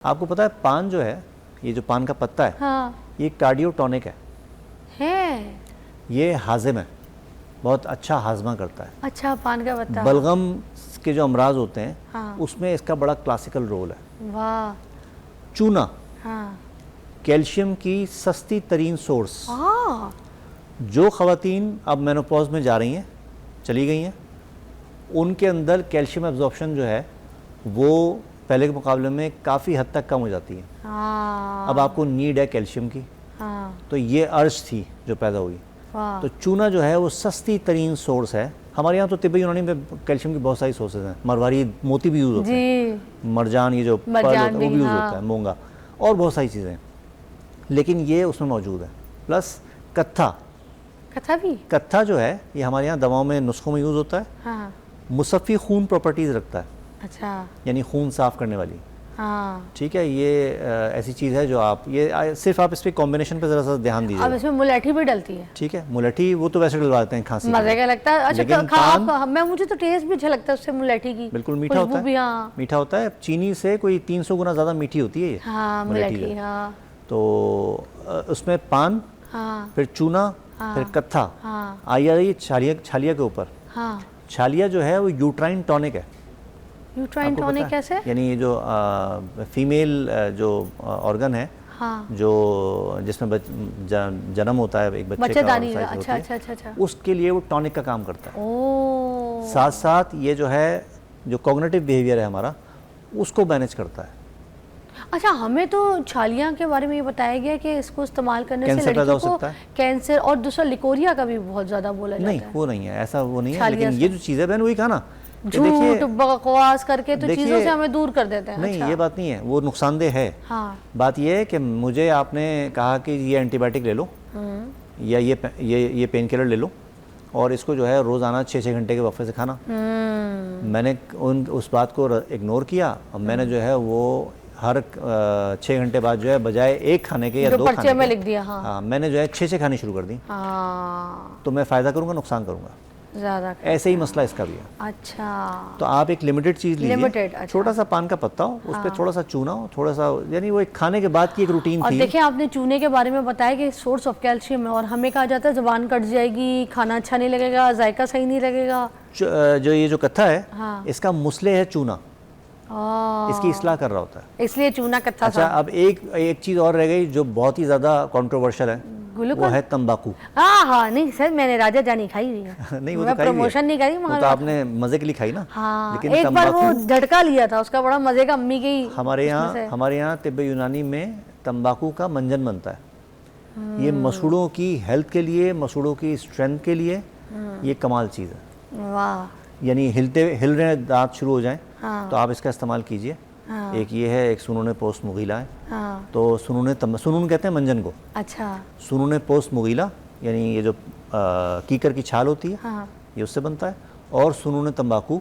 आपको पता है पान जो है, ये जो पान का पत्ता है, हाँ। ये कार्डियोटॉनिक है। ये हाजिम है, बहुत अच्छा हाजमा करता है। अच्छा, पान का पत्ता। बलगम के जो अमराज होते हैं, हाँ। उसमें इसका बड़ा क्लासिकल रोल है। वाह। चूना, हाँ। कैल्शियम की सस्ती तरीन सोर्स। हाँ। जो ख़वातीन अब मेनोपॉज में जा रही हैं, चली गई हैं, उनके अंदर कैल्शियम एब्जॉर्प्शन जो है वो पहले के मुकाबले में काफ़ी हद तक कम हो जाती है। हाँ। अब आपको नीड है कैल्शियम की। हाँ। तो ये अर्ज थी जो पैदा हुई। वाह। तो चूना जो है वो सस्ती तरीन सोर्स है। हमारे यहाँ तो तिब्बती यूनानी में कैल्शियम की बहुत सारी सोर्सेज हैं। मरवारी मोती भी यूज़ होते हैं, मरजान, ये जो पर्ल होता है वो भी यूज़ होता है, मूंगा, और बहुत सारी चीज़ें, लेकिन ये उसमें मौजूद है। प्लस कत्था। कत्था भी? कत्था जो है ये हमारे यहाँ दवाओं में, नुस्खों में यूज़ होता है। हाँ। मुसफ़ी खून प्रॉपर्टीज़ रखता है। अच्छा। यानी खून साफ़ करने वाली। हाँ। ठीक है, ये ऐसी चीज़ है जो आप, ये सिर्फ आप इस पर कॉम्बिनेशन पे ज़रा सा ध्यान दीजिए। अब इसमें मुलेठी भी डलती है। ठीक है, मुलेठी वो तो वैसे डलवाते हैं खांसी, मजे का लगता है। अच्छा, लेकिन पान, मैं मुझे तो टेस्ट भी अच्छा लगता है उससे, मुलेठी की। बिल्कुल मीठा होता है। हाँ। मीठा होता है, चीनी से कोई 300 गुना ज़्यादा मीठी होती है ये। हाँ, मुलेठी। हाँ। तो उसमें पान, हाँ। फिर चूना, हाँ। फिर कत्था। हाँ। आइए छालिया के ऊपर। हाँ। छालिया जो है वो यूट्राइन टॉनिक है। यूट्राइन टॉनिक कैसे? यानी ये जो फीमेल जो ऑर्गन है, हाँ। जो जिसमें जन्म होता है एक बच्चे का, अच्छा, अच्छा, अच्छा, अच्छा। उसके लिए वो टॉनिक का काम करता है। ओह। साथ साथ ये जो है, जो कॉग्निटिव बिहेवियर है हमारा, उसको मैनेज करता है। अच्छा, हमें तो छालियाँ के बारे में ये बताया गया कि इसको इस्तेमाल करने से कैंसर पैदा हो लड़कियों को सकता है। कैंसर, और दूसरा लिकोरिया का भी बहुत ज़्यादा बोला जाता है। नहीं, वो नहीं है, ऐसा वो नहीं है। छालिया लेकिन से। ये जो चीज़ है बहन, वही कहा ना, झूठ बकवास करके तो चीज़ों से हमें दूर कर देते हैं। नहीं, अच्छा। ये बात नहीं है, वो नुकसानदेह है। हाँ। बात ये है कि मुझे आपने कहा कि ये एंटीबायोटिक ले लो, या ये पेन किलर ले लो, और इसको जो है रोज़ाना 6-6 घंटे के वक्फे से खाना। मैंने उस बात को इग्नोर किया, और मैंने जो है वो हर 6 घंटे बाद जो है, बजाय एक खाने के या 2 खाने में के, लिख दिया। हाँ। मैंने जो है 6 खानी शुरू कर दी। हाँ। तो मैं फ़ायदा करूँगा, नुकसान करूँगा ज़्यादा। ऐसे ही मसला इसका भी है। अच्छा। तो आप एक लिमिटेड चीज़ लीजिए। अच्छा। छोटा सा पान का पत्ता हो, उस पर थोड़ा सा चूना हो, थोड़ा सा, यानी वो एक खाने के बाद की एक रूटीन थी। और देखिए, आपने चूने के बारे में बताया कि सोर्स ऑफ कैल्शियम है, और हमें कहा जाता है ज़बान कट जाएगी, खाना अच्छा नहीं लगेगा, जायका सही नहीं लगेगा। जो ये जो कत्था है, हाँ। इसका मुसले है चूना, इसकी इस्लाह कर रहा होता है, इसलिए चूना कत्था। अच्छा, अब एक चीज़ और रह गई जो बहुत ही ज़्यादा कंट्रोवर्शियल है, वो है तंबाकू। हाँ हाँ, नहीं सर, मैंने राजा जानी खाई हुई है। नहीं, वो मैं तो खाई हुई है। प्रमोशन नहीं करी, वो मगर तो आपने मज़े के लिए खाई ना। हाँ, लेकिन एक बार वो झटका लिया था उसका, बड़ा मज़े का, अम्मी की। हमारे यहाँ तिब्बत यूनानी में तंबाकू का मंजन बनता है। ये मसूड़ों की हेल्थ के लिए, मसूड़ों की स्ट्रेंथ के लिए ये कमाल चीज़ है। वाह। यानी हिल रहे दांत शुरू हो जाएं, हाँ। तो आप इसका इस्तेमाल कीजिए। हाँ। एक ये है, एक सुनून पोस्ट मुगीला है। हाँ। तो सुनून कहते हैं मंजन को। अच्छा। सुनून पोस्ट मुगीला यानी ये जो कीकर की छाल होती है, हाँ। ये उससे बनता है। और सुनून तंबाकू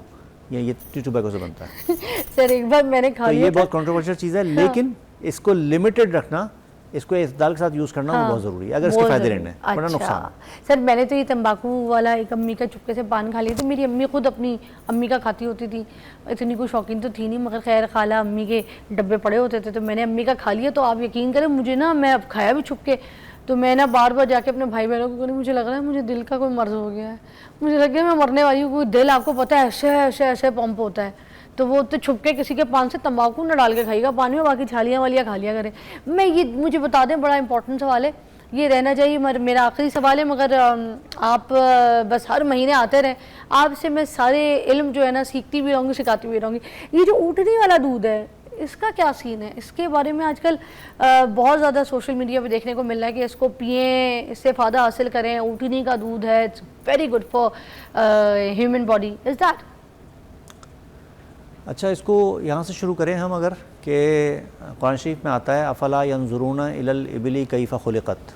ये टोबैको से बनता है। सर, एक बार मैंने खा तो लिया ये था। बहुत कंट्रोवर्शियल चीज़ है। हाँ। लेकिन इसको लिमिटेड रखना, इसको इस दाल के साथ यूज़ करना, हाँ, वो बहुत ज़रूरी है अगर इसके फ़ायदे लेने हैं, वरना नुकसान। सर, मैंने तो ये तंबाकू वाला एक अम्मी का चुपके से पान खा लिया था। मेरी अम्मी खुद अपनी अम्मी का खाती होती थी, इतनी कोई शौकीन तो थी नहीं, मगर खैर खाला अम्मी के डब्बे पड़े होते थे, तो मैंने अम्मी का खा लिया। तो आप यकीन करें, मुझे ना, मैं अब खाया भी छुप के, तो मैं ना बार बार जाके अपने भाई बहनों को कहूँ, मुझे लग रहा है मुझे दिल का कोई मर्ज हो गया है, मुझे लग गया मैं मरने वाली हूँ। कोई दिल, आपको पता है, ऐसे ऐसे ऐसे पंप होता है, तो वो तो छुप के किसी के पान से तंबाकू न डाल के खाएगा पानी में, बाकी छालियाँ वालियाँ खा लिया करें। मैं ये, मुझे बता दें, बड़ा इंपॉर्टेंट सवाल है, ये रहना चाहिए, मेरा आखिरी सवाल है, मगर आप बस हर महीने आते रहें, आपसे मैं सारे इल्म जो है ना सीखती भी रहूँगी, सिखाती भी रहूँगी। ये जो ऊँटनी वाला दूध है, इसका क्या सीन है? इसके बारे में आजकल बहुत ज़्यादा सोशल मीडिया पे देखने को मिल रहा है कि इसको पिएं, इससे फ़ायदा हासिल करें, ऊँटनी का दूध है, it's very good for human body, is that? अच्छा, इसको यहाँ से शुरू करें हम, अगर कि कुरान शरीफ में आता है, अफला यंजुरून इलल इबिली कैफ़ खुलिक़त,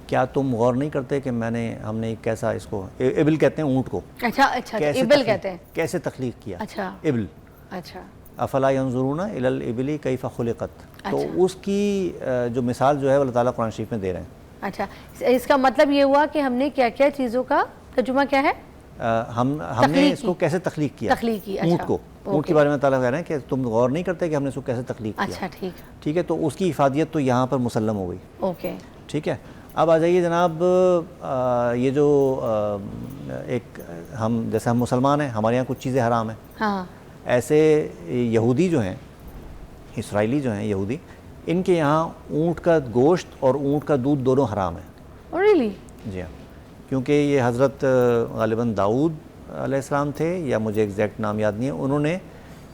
क्या तुम गौर नहीं करते कि हमने कैसा, इसको इबिल कहते हैं ऊँट को। अच्छा अच्छा, इबिल कहते हैं, कैसे तख्लीक किया। अच्छा, इबिल। अच्छा। अफला यंजुरून इलल इबिली कैफ़ खुलिक़त, तो अच्छा। उसकी जो मिसाल जो है अल्लाह ताला कुरान शरीफ में दे रहे हैं। अच्छा, इसका मतलब ये हुआ कि हमने क्या क्या चीज़ों का तर्जुमा क्या है? हमने तख्लीक इसको की। कैसे तख्लीक किया, तख्लीक की, ऊँट अच्छा, को, ऊँट के बारे में ताला कह रहे हैं कि तुम गौर नहीं करते कि हमने इसको कैसे तख्लीक किया। अच्छा, ठीक, ठीक है, तो उसकी इफादियत तो यहाँ पर मुसल्लम हो गई। ओके, ठीक है, अब आ जाइए जनाब, ये जो एक हम जैसे हम मुसलमान हैं, हमारे यहाँ कुछ चीज़ें हराम हैं, हाँ, ऐसे यहूदी जो हैं, इसराइली जो हैं यहूदी, इनके यहाँ ऊँट का गोश्त और ऊँट का दूध दोनों हराम है। रियली? जी हाँ, क्योंकि ये हज़रत ग़ालिबन दाऊद अलैहिस्सलाम थे, या मुझे एग्जैक्ट नाम याद नहीं है, उन्होंने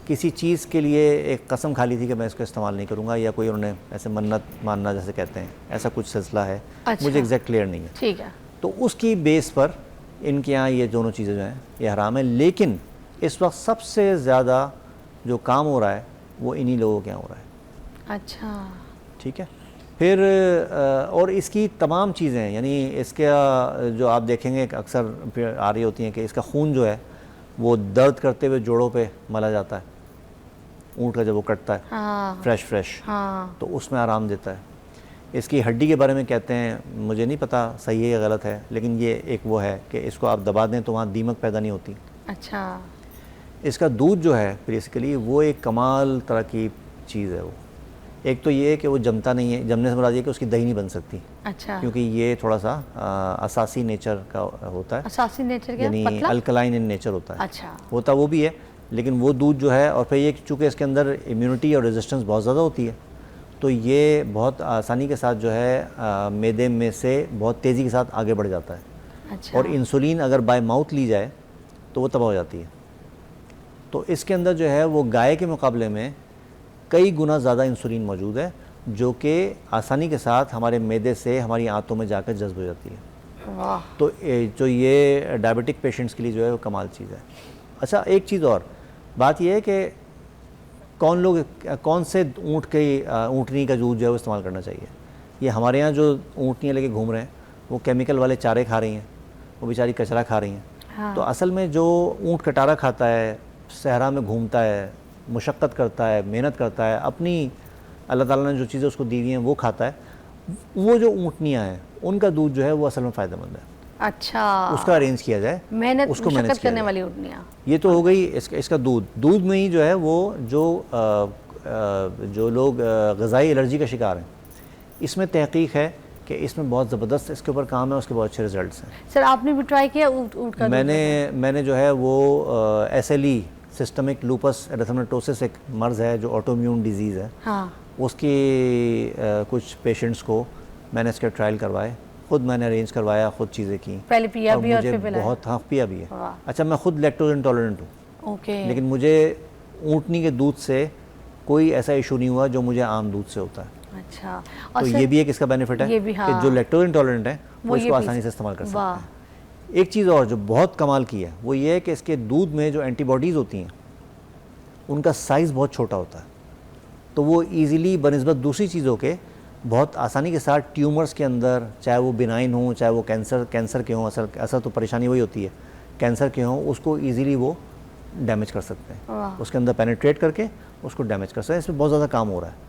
किसी चीज़ के लिए एक कसम खा ली थी कि मैं इसको इस्तेमाल नहीं करूँगा, या कोई उन्होंने ऐसे मन्नत मानना जैसे कहते हैं, ऐसा कुछ सिलसिला है। अच्छा। मुझे एग्जैक्ट क्लियर नहीं है। ठीक है, तो उसकी बेस पर इनके यहाँ ये दोनों चीज़ें जो हैं ये हराम है। लेकिन इस वक्त सबसे ज़्यादा जो काम हो रहा है वो इन्हीं लोगों के यहाँ हो रहा है। अच्छा, ठीक है, फिर और इसकी तमाम चीज़ें, यानी इसका जो आप देखेंगे अक्सर आ रही होती हैं कि इसका खून जो है वो दर्द करते हुए जोड़ों पे मला जाता है, ऊँट का जब वो कटता है, हाँ, फ्रेश, हाँ, तो उसमें आराम देता है। इसकी हड्डी के बारे में कहते हैं, मुझे नहीं पता सही है या गलत है, लेकिन ये एक वो है कि इसको आप दबा दें तो वहाँ दीमक पैदा नहीं होती। अच्छा, इसका दूध जो है बेसिकली वो एक कमाल तरह की चीज़ है। वो एक तो ये है कि वो जमता नहीं है, जमने से मुराद ये कि उसकी दही नहीं बन सकती, अच्छा, क्योंकि ये थोड़ा सा असासी नेचर का होता है, असासी नेचर क्या, यानी पतला? अल्कलाइन इन नेचर होता है। अच्छा, होता वो भी है, लेकिन वो दूध जो है, और फिर ये चूँकि इसके अंदर इम्यूनिटी और रेजिस्टेंस बहुत ज़्यादा होती है, तो ये बहुत आसानी के साथ जो है मैदे में से बहुत तेज़ी के साथ आगे बढ़ जाता है। अच्छा, और इंसुलिन अगर बाय माउथ ली जाए तो वो तबाह हो जाती है। तो इसके अंदर जो है वो गाय के मुकाबले में कई गुना ज़्यादा इंसुलिन मौजूद है, जो कि आसानी के साथ हमारे मैदे से हमारी आंतों में जाकर जज्ब हो जाती है। वाह, तो जो ये डायबिटिक पेशेंट्स के लिए जो है वो कमाल चीज़ है। अच्छा, एक चीज़ और बात यह है कि कौन से ऊँटनी का दूध जो है वो इस्तेमाल करना चाहिए। ये हमारे यहाँ जो ऊँटनियाँ लेके घूम रहे हैं वो केमिकल वाले चारे खा रही हैं, वो बेचारी कचरा खा रही हैं। हाँ, तो असल में जो ऊँट कटारा खाता है, सहरा में घूमता है, मुशक्क़त करता है, मेहनत करता है, अपनी अल्लाह ताला ने जो चीज़ें उसको दी हुई हैं वो खाता है, वो जो ऊँटनियाँ हैं उनका दूध जो है वो असल में फ़ायदेमंद है। अच्छा, उसका अरेंज किया जाए, मेहनत उसको मुशक्कत मैनेज किया करने जाए। वाली उठनियाँ। ये तो हो गई इसका दूध में ही जो है वो जो लोग ग़िज़ाई एलर्जी का शिकार हैं, इसमें तहकीक है कि इसमें बहुत ज़बरदस्त इसके ऊपर काम है, उसके बहुत अच्छे रिजल्ट्स हैं। सर आपने भी ट्राई किया ऊँट का दूध? मैंने जो है वो SLE, सिस्टमिक लूपस एरिथेमेटोसिस, एक मर्ज़ है जो ऑटोइम्यून डिजीज़ है, हाँ, उसकी कुछ पेशेंट्स को मैंने इसके ट्रायल करवाए, ख़ुद मैंने अरेंज करवाया, ख़ुद चीज़ें की, पहले पिया भी और मुझे फिर पिलाया? बहुत, हाँ पिया भी है। वाह, अच्छा, मैं ख़ुद लैक्टोज इंटॉलरेंट हूँ, ओके, लेकिन मुझे ऊँटनी के दूध से कोई ऐसा इशू नहीं हुआ जो मुझे आम दूध से होता है। अच्छा, तो ये भी एक इसका बेनिफिट है ये भी, कि हाँ, जो लैक्टोज इंटॉलरेंट है वो वो ये इसको पी आसानी से इस्तेमाल कर सकते वाह, हैं। एक चीज़ और जो बहुत कमाल की है वो ये है कि इसके दूध में जो एंटीबॉडीज़ होती हैं उनका साइज़ बहुत छोटा होता है, तो वो ईज़िली बनिस्बत दूसरी चीज़ों के बहुत आसानी के साथ ट्यूमर्स के अंदर, चाहे वो बिनाइन हो चाहे वो कैंसर के हों, असल तो परेशानी वही होती है, कैंसर के हों, उसको ईज़िली वो डैमेज कर सकते हैं, वाह, उसके अंदर पेनिट्रेट करके उसको डैमेज कर सकते हैं। इसमें बहुत ज़्यादा काम हो रहा है।